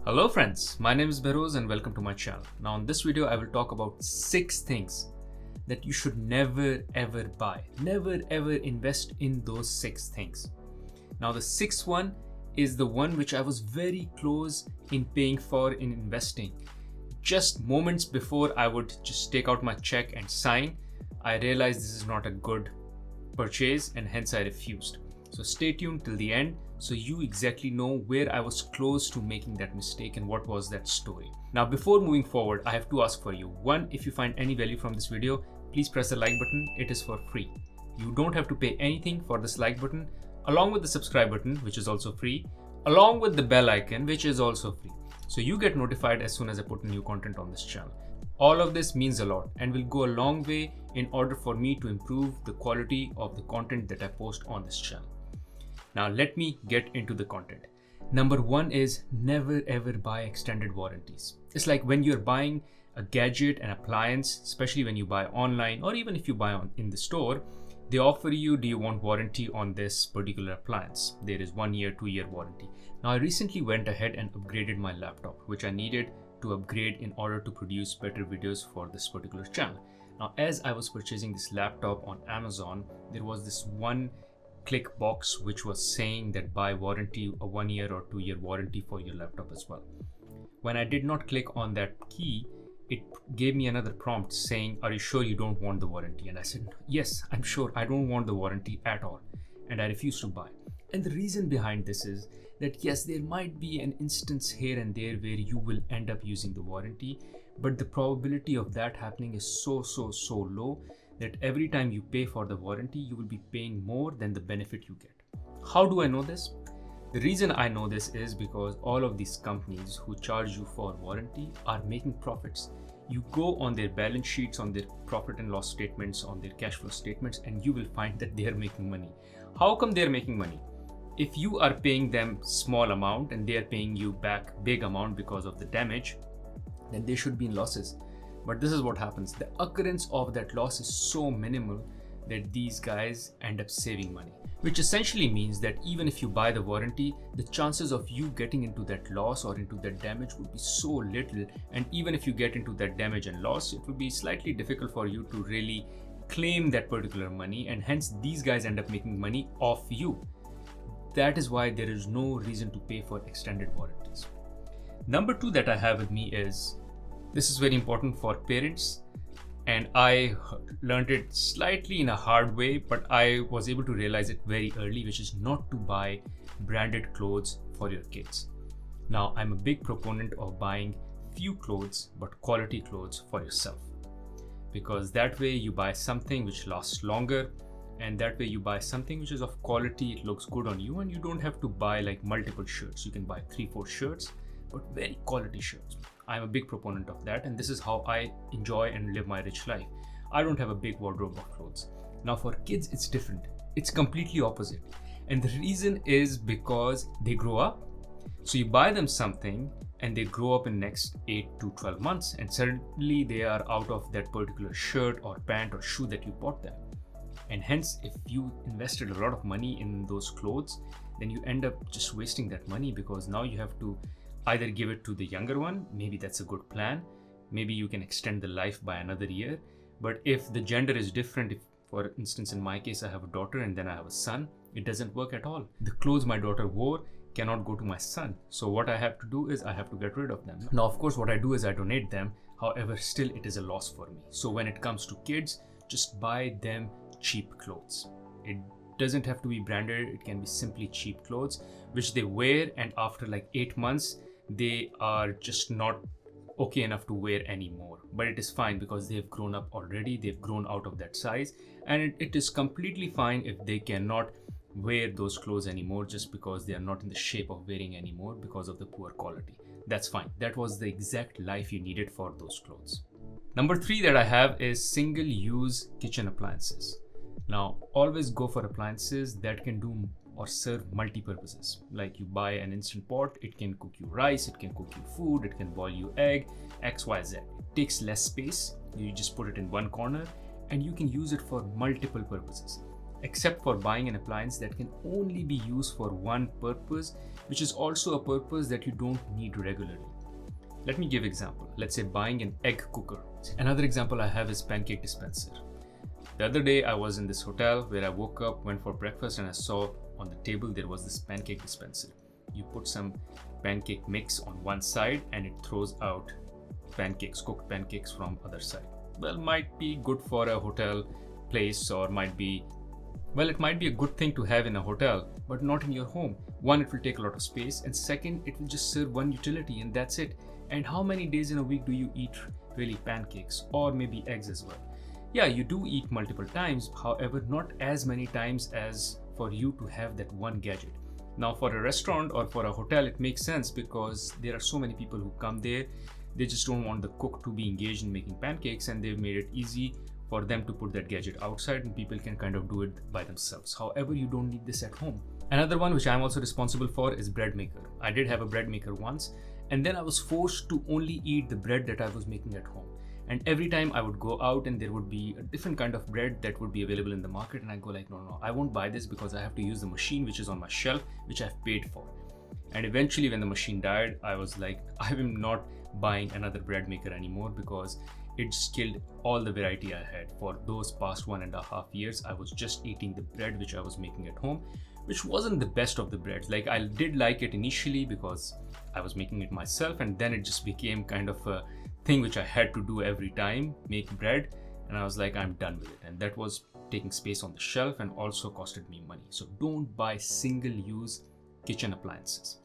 Hello friends, my name is Beroz and welcome to my channel. Now in this video I will talk about 6 things that you should never ever buy. Never ever invest in those 6 things. Now the 6th one is the one which I was very close in paying for in investing. Just moments before I would just take out my check and sign, I realized this is not a good purchase and hence I refused. So stay tuned till the end so you exactly know where I was close to making that mistake and what was that story. Now before moving forward, I have to ask for you. One, if you find any value from this video, please press the like button. It is for free. You don't have to pay anything for this like button, along with the subscribe button, which is also free, along with the bell icon, which is also free. So you get notified as soon as I put new content on this channel. All of this means a lot and will go a long way in order for me to improve the quality of the content that I post on this channel. Now let me get into the content. Number 1 is never ever buy extended warranties. It's like when you're buying a gadget, an appliance, especially when you buy online or even if you buy in the store, they offer you, do you want warranty on this particular appliance? There is 1 year, 2 year warranty. Now I recently went ahead and upgraded my laptop, which I needed to upgrade in order to produce better videos for this particular channel. Now as I was purchasing this laptop on Amazon, there was this one click box which was saying that buy warranty, a 1 year or 2 year warranty for your laptop as well. When I did not click on that key, it gave me another prompt saying, are you sure you don't want the warranty? And I said, yes, I'm sure I don't want the warranty at all. And I refused to buy. And the reason behind this is that yes, there might be an instance here and there where you will end up using the warranty, but the probability of that happening is so low that every time you pay for the warranty, you will be paying more than the benefit you get. How do I know this? The reason I know this is because all of these companies who charge you for warranty are making profits. You go on their balance sheets, on their profit and loss statements, on their cash flow statements, and you will find that they are making money. How come they're making money? If you are paying them small amount and they are paying you back big amount because of the damage, then they should be in losses. But this is what happens. The occurrence of that loss is so minimal that these guys end up saving money, which essentially means that even if you buy the warranty, the chances of you getting into that loss or into that damage would be so little. And even if you get into that damage and loss, it will be slightly difficult for you to really claim that particular money. And hence these guys end up making money off you. That is why there is no reason to pay for extended warranties. Number 2 that I have with me is, this is very important for parents, and I learned it slightly in a hard way, but I was able to realize it very early, which is not to buy branded clothes for your kids. Now, I'm a big proponent of buying few clothes, but quality clothes for yourself, because that way you buy something which lasts longer, and that way you buy something which is of quality, it looks good on you, and you don't have to buy like multiple shirts. You can buy 3-4 shirts, but very quality shirts. I'm a big proponent of that, and this is how I enjoy and live my rich life. I don't have a big wardrobe of clothes. Now for kids, it's different. It's completely opposite. And the reason is because they grow up. So you buy them something and they grow up in next 8 to 12 months, and suddenly they are out of that particular shirt or pant or shoe that you bought them. And hence, if you invested a lot of money in those clothes, then you end up just wasting that money, because now you have to either give it to the younger one. Maybe that's a good plan. Maybe you can extend the life by another year. But if the gender is different, if for instance in my case I have a daughter and then I have a son, it doesn't work at all. The clothes my daughter wore cannot go to my son. So what I have to do is I have to get rid of them. Now of course what I do is I donate them. However, still it is a loss for me. So when it comes to kids, just buy them cheap clothes. It doesn't have to be branded. It can be simply cheap clothes which they wear, and after like 8 months they are just not okay enough to wear anymore. But it is fine because they've grown up already. They've grown out of that size, and it is completely fine if they cannot wear those clothes anymore just because they are not in the shape of wearing anymore because of the poor quality. That's fine. That was the exact life you needed for those clothes. Number 3 that I have is single-use kitchen appliances. Now always go for appliances that can do or serve multi-purposes. Like you buy an instant pot, it can cook you rice, it can cook you food, it can boil you egg, XYZ. It takes less space. You just put it in one corner and you can use it for multiple purposes. except for buying an appliance that can only be used for one purpose, which is also a purpose that you don't need regularly. Let me give example. Let's say buying an egg cooker. Another example I have is pancake dispenser. The other day I was in this hotel where I woke up, went for breakfast, and I saw on the table there was this pancake dispenser. You put some pancake mix on one side and it throws out pancakes, cooked pancakes from other side. Well, might be good for a hotel place, or it might be a good thing to have in a hotel, but not in your home. One, it will take a lot of space, and second, it will just serve one utility and that's it. And how many days in a week do you eat really pancakes, or maybe eggs as well? Yeah, you do eat multiple times, however, not as many times as for you to have that one gadget. Now, for a restaurant or for a hotel, it makes sense because there are so many people who come there. They just don't want the cook to be engaged in making pancakes, and they've made it easy for them to put that gadget outside and people can kind of do it by themselves. However, you don't need this at home. Another one which I'm also responsible for is bread maker. I did have a bread maker once, and then I was forced to only eat the bread that I was making at home. And every time I would go out and there would be a different kind of bread that would be available in the market, and I go like, no, I won't buy this because I have to use the machine which is on my shelf, which I've paid for. And eventually when the machine died, I was like, I am not buying another bread maker anymore because it just killed all the variety I had. For those past 1.5 years, I was just eating the bread which I was making at home, which wasn't the best of the breads. Like, I did like it initially because I was making it myself, and then it just became kind of a thing which I had to do every time, make bread, and I was like, I'm done with it. And that was taking space on the shelf and also costed me money. So don't buy single-use kitchen appliances.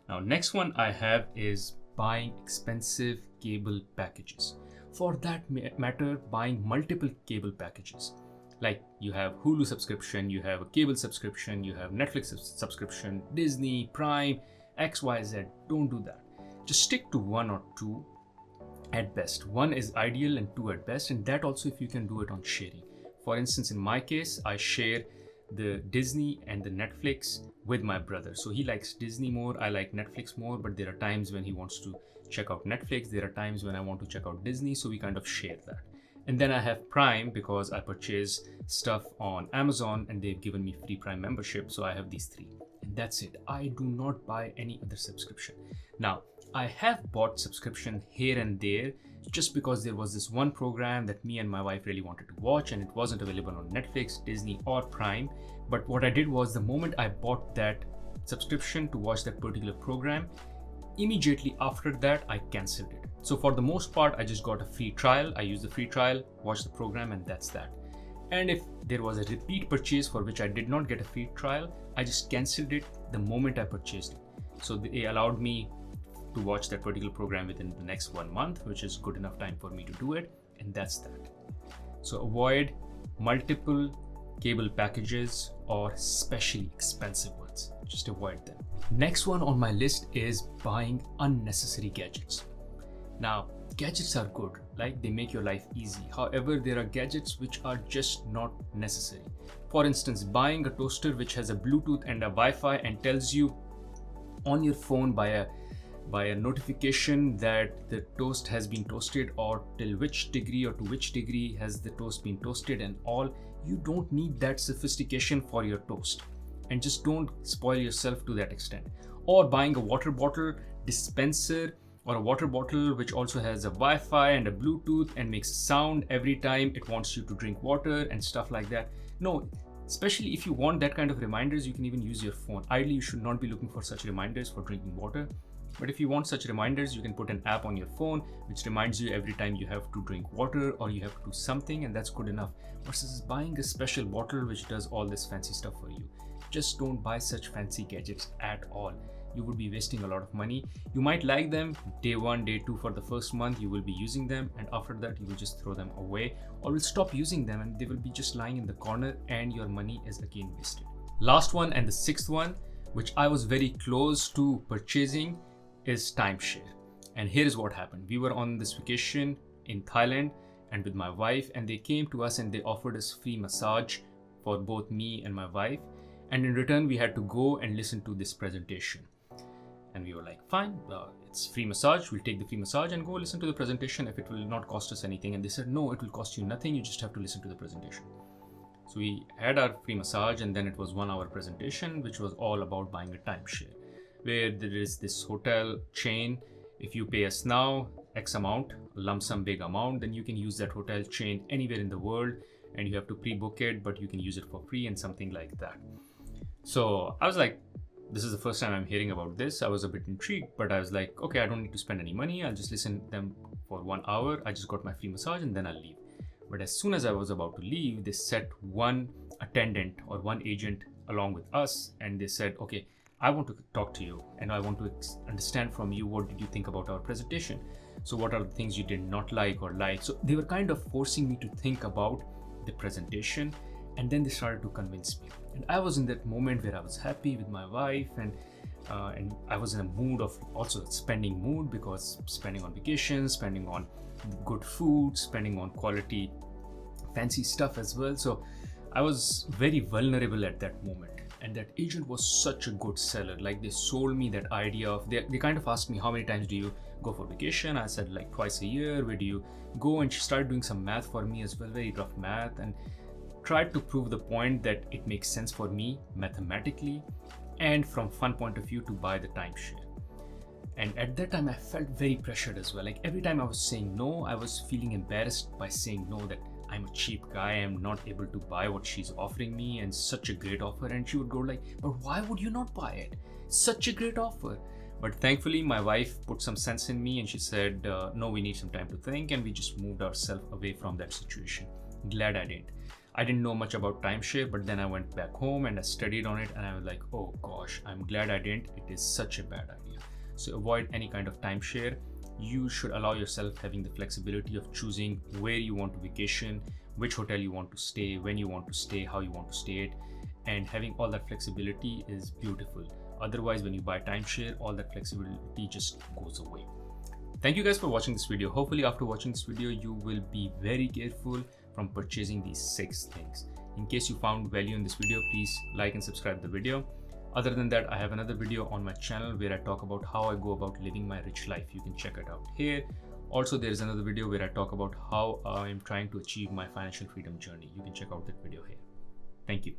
Now, next one I have is buying expensive cable packages. For that matter, buying multiple cable packages. Like, you have Hulu subscription, you have a cable subscription, you have Netflix subscription, Disney, Prime, XYZ. Don't do that. Just stick to one or two at best. One is ideal and two at best, and that also if you can do it on sharing. For instance, in my case, I share the Disney and the Netflix with my brother. So he likes Disney more, I like Netflix more, but there are times when he wants to check out Netflix, there are times when I want to check out Disney, so we kind of share that. And then I have Prime because I purchase stuff on Amazon and they've given me free Prime membership, so I have these three. And that's it. I do not buy any other subscription. Now, I have bought subscription here and there just because there was this one program that me and my wife really wanted to watch and it wasn't available on Netflix, Disney or Prime. But what I did was, the moment I bought that subscription to watch that particular program, immediately after that I cancelled it. So for the most part, I just got a free trial. I used the free trial, watched the program, and that's that. And if there was a repeat purchase for which I did not get a free trial, I just cancelled it the moment I purchased it. So they allowed me to watch that particular program within the next 1 month, which is good enough time for me to do it, and that's that. So avoid multiple cable packages or especially expensive ones. Just avoid them. Next one on my list is buying unnecessary gadgets. Now, gadgets are good, like they make your life easy. However, there are gadgets which are just not necessary. For instance, buying a toaster which has a Bluetooth and a Wi-Fi and tells you on your phone by a notification that the toast has been toasted, or till which degree or to which degree has the toast been toasted and all. You don't need that sophistication for your toast, and just don't spoil yourself to that extent. Or buying a water bottle dispenser, or a water bottle which also has a Wi-Fi and a Bluetooth and makes sound every time it wants you to drink water and stuff like that. No, especially if you want that kind of reminders, you can even use your phone. Ideally, you should not be looking for such reminders for drinking water. But if you want such reminders, you can put an app on your phone which reminds you every time you have to drink water or you have to do something, and that's good enough. Versus buying a special bottle which does all this fancy stuff for you. Just don't buy such fancy gadgets at all. You would be wasting a lot of money. You might like them day 1, day 2 for the first month, you will be using them, and after that you will just throw them away or will stop using them and they will be just lying in the corner and your money is again wasted. Last one, and the sixth one, which I was very close to purchasing, is timeshare. And here is what happened. We were on this vacation in Thailand and with my wife, and they came to us and they offered us free massage for both me and my wife, and in return we had to go and listen to this presentation. And we were like, fine, it's free massage, we'll take the free massage and go listen to the presentation if it will not cost us anything. And they said, no, it will cost you nothing, you just have to listen to the presentation. So we had our free massage, and then it was 1 hour presentation, which was all about buying a timeshare, where there is this hotel chain. If you pay us now X amount, lump sum big amount, then you can use that hotel chain anywhere in the world, and you have to pre-book it, but you can use it for free and something like that. So I was like, this is the first time I'm hearing about this. I was a bit intrigued, but I was like, okay, I don't need to spend any money. I'll just listen to them for 1 hour. I just got my free massage and then I'll leave. But as soon as I was about to leave, they set one attendant or one agent along with us, and they said, okay, I want to talk to you and I want to understand from you, what did you think about our presentation? So what are the things you did not like or like? So they were kind of forcing me to think about the presentation, and then they started to convince me. And I was in that moment where I was happy with my wife, and I was in a mood of also spending mood, because spending on vacations, spending on good food, spending on quality fancy stuff as well. So I was very vulnerable at that moment. And that agent was such a good seller. Like, they sold me that idea of, they kind of asked me, how many times do you go for vacation? I said like twice a year. Where do you go? And she started doing some math for me as well, very rough math, and tried to prove the point that it makes sense for me mathematically and from fun point of view to buy the timeshare. And at that time I felt very pressured as well. Like, every time I was saying no, I was feeling embarrassed by saying no, that I'm a cheap guy, I'm not able to buy what she's offering me, and such a great offer. And she would go like, but why would you not buy it? Such a great offer. But thankfully my wife put some sense in me, and she said, no, we need some time to think, and we just moved ourselves away from that situation. Glad I didn't. I didn't know much about timeshare, but then I went back home and I studied on it, and I was like, oh gosh, I'm glad I didn't. It is such a bad idea. So avoid any kind of timeshare. You should allow yourself having the flexibility of choosing where you want to vacation, which hotel you want to stay, when you want to stay, how you want to stay it, and having all that flexibility is beautiful. Otherwise, when you buy timeshare, all that flexibility just goes away. Thank you guys for watching this video. Hopefully after watching this video, you will be very careful from purchasing these 6 things. In case you found value in this video, please like and subscribe the video. Other than that, I have another video on my channel where I talk about how I go about living my rich life. You can check it out here. Also, there is another video where I talk about how I am trying to achieve my financial freedom journey. You can check out that video here. Thank you.